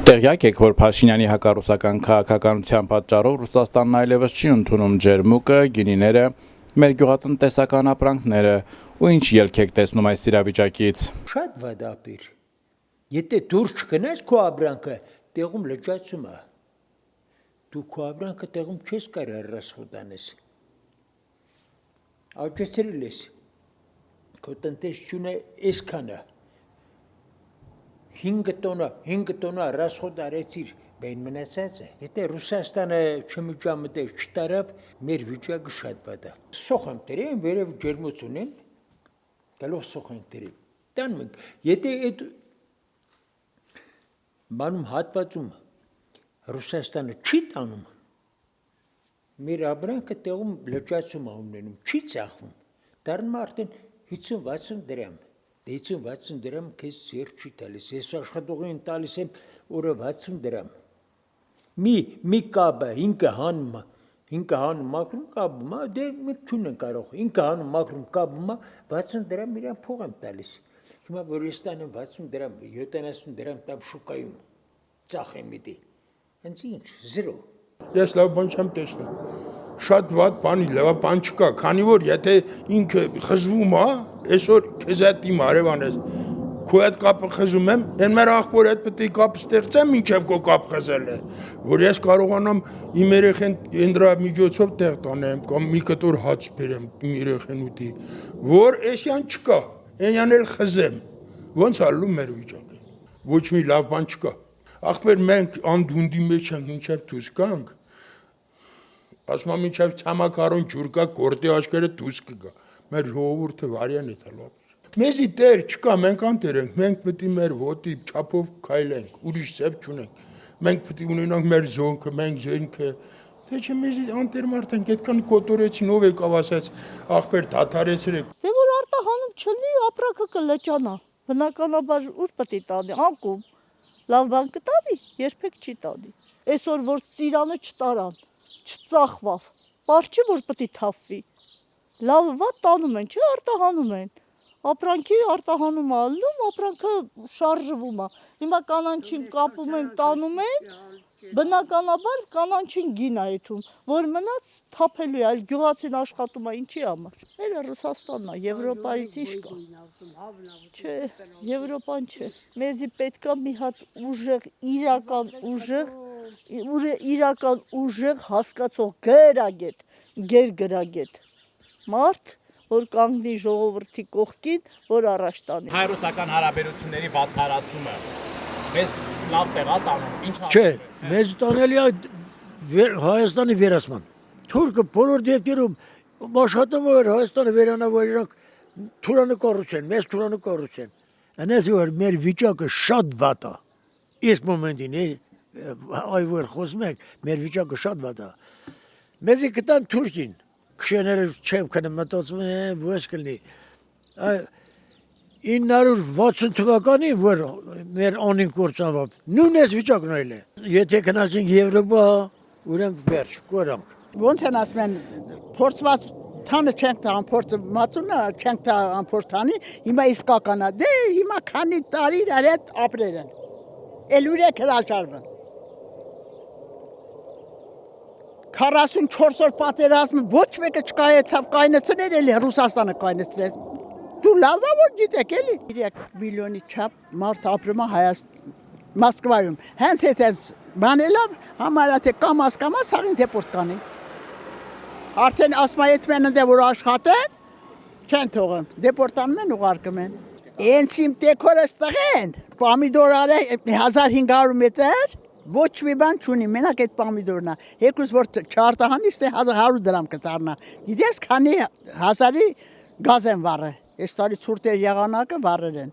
Տեղյակ եք, որ Փաշինյանի հակառուսական քաղաքականության պատճառով Ռուսաստանն այլևս չի ընդունում ջերմուկը, գինիները, մեր գյուղատնտեսական ապրանքները, ու ինչ ելք եք տեսնում այս իրավիճակից։ Շատ վատապիր։ Եթե դուրս չգնաս քո ապրանքը, տեղում լճացում է։ Դու քո ապրանքը տեղում չես կարող ռասխոդանես։ Աճեցրել ես։ Քո տնտեսությունը այսքանը 5 տոննա ռասխոդ արեցիր, բեն մնացած է։ Եթե Ռուսաստանը չմիջամտեր, չտարավ, մեր վիճակը շատ վատ է։ Սոխ դրեմ, վերև ջերմուց ունեն, գալով սոխ դրեմ։ Տանում ենք, եթե այդ բանում հատվածում Ռուսաստանը չի տանում, մեր ապրանքը տեղում լճացում է ունենում, չի ծախվում, դառնում արդեն 50-60 դրամ։ 50-60 դրամ քեզ ձեր չի տալիս, ես աշխատողին տալիս եմ օրը 60 դրամ։ Մի կաբը 5 հան մաքրում կաբում, դե մենք չունենք կարող, 5 հան մաքրում կաբում 60 դրամ իրան փող եմ տալիս։ Հիմա որ ես տանեմ 60 դրամ, 70 դրամ տամ շուկայում, ծախեմ իդի։ Հենց ինչ, 0։ Ես լավ բան չեմ տեսնում։ Շատ վատ բանի, լավ բան չկա, քանի որ եթե ինքը խզվում է, այսօր քեզ հետ իմ հարևան ես, քո հետ կապը խզում եմ, այն մեր աղբոր հետ պետք է կապ ստեղծեմ, մինչև քո կապ խզել է, որ ես կարողանամ իմ երեխեն ենտրամիջոցով տեղ տանեմ, կամ մի կտոր հաց բերեմ իմ երեխեն ուտի, որ այսյան չկա, այնյան էլ խզեմ, ոնց ալում մեր վիճակը, ոչ մի լավ բան չկա, աղբեր մենք անդունդի մեջ ենք, մինչև դուրս գանք, ասում եմ մինչև ցամաքարոն ջուր կա, կորտի աչքերը դուրս կգա, մեր ժողովուրդը վարյան է թալով։ Մեզի տեր չկա, մենք անտեր ենք, մենք պետք է մեր ոտի չափով քայլենք, ուրիշ ձև չունենք, մենք պետք է ունենանք մեր զոնքը, մենք զենքը, թե չէ մեզի անտեր մարդ ենք, այդքան կոտորեցին, ով եկավ ասաց, ախպեր դադարեցրեք։ Դե որ արտահանում չլի, ապրանքը կլճանա, բնականաբար ուր պետք է տանի, անկում, լավ բան կտանի, երբեք չի տանի, այսօր որ ծիրանը չտարան, չծախվավ, պար չի որ պետք է թափվի, լավ վատ տանում են, չէ արտահանում են, ապրանքի արտահանում ալնում, ապրանքը շարժվում է, հիմա կանանչին կապում են, տանում են, բնականաբար կանանչին գին է եթում, որ մնաց թափելու է, այլ գյուղացին աշխատում է, ինչի համար, մերը Ռուսաստանն է, Եվրոպայից ինչ կա, չէ, Եվրոպան չէ, մեզի պետք է մի հատ ուժեղ, իրական ուժեղ հասկացող գերգրագետ, մարդ, որ կանգնի ժողովրդի կողքին, որ առաջ տանի։ Հայ-ռուսական հարաբերությունների վատթարացումը մեզ լավ տեղ է տանում, ինչ Չէ, մեզ տանելի է Հայաստանի վերացման։ Թուրքը բոլոր դեպքերում աշխատում էր Հայաստանը վերանավորել թուրանկառություն, մեծ թուրանկառություն։ Այնպես որ մեր վիճակը շատ վատ է։ Իսկ մոմենտին այ որ խոսում ենք, մեր վիճակը շատ վատ է։ Մեզի կտան Թուրքին Քշեները չեմ կնեմ մտածում եմ, ոչ կլնի, 960 թվականի, որ մեր անին կործանվավ, նույն ես վիճակն այլ է, եթե կնացինք Եվրոպա, ուրեմ վերջ, կորանք։ Ոնց են ասում են, փորձված թանը չենք տա ամփորձը մածունը, չենք տա ամփորձ թանի, հիմա իսկականա, դե հիմա քանի տարի իրար հետ ապրեր են, էլ ուրեք հրաշարվեն։ 44 օր պատերազմը ոչ մեկը չկայացավ կայնացնել, էլի Ռուսաստանը կայնացրեց։ Դու լավ որ գիտեք էլի։ 3 միլիոնի չափ մարդ ապրում է Մոսկվայում։ Հենց այդ բանելով համարյա թե կամ սաղին դեպորտ կանի։ Արդեն ասում է այդ մենը դե որ աշխատեն, չեն թողում, դեպորտանում են ուղարկում են։ Հենց իմ դեկորը ստղեն, պամիդոր արե 1500 մետր ոչ մի բան չունի, մենակ այդ պամիդորն է, երկուս որ չարտահանից թե 100 դրամ կտարնա, գիտես քանի հազարի գազ են վառը, այս տարի ցուրտեր եղանակը վառեր են,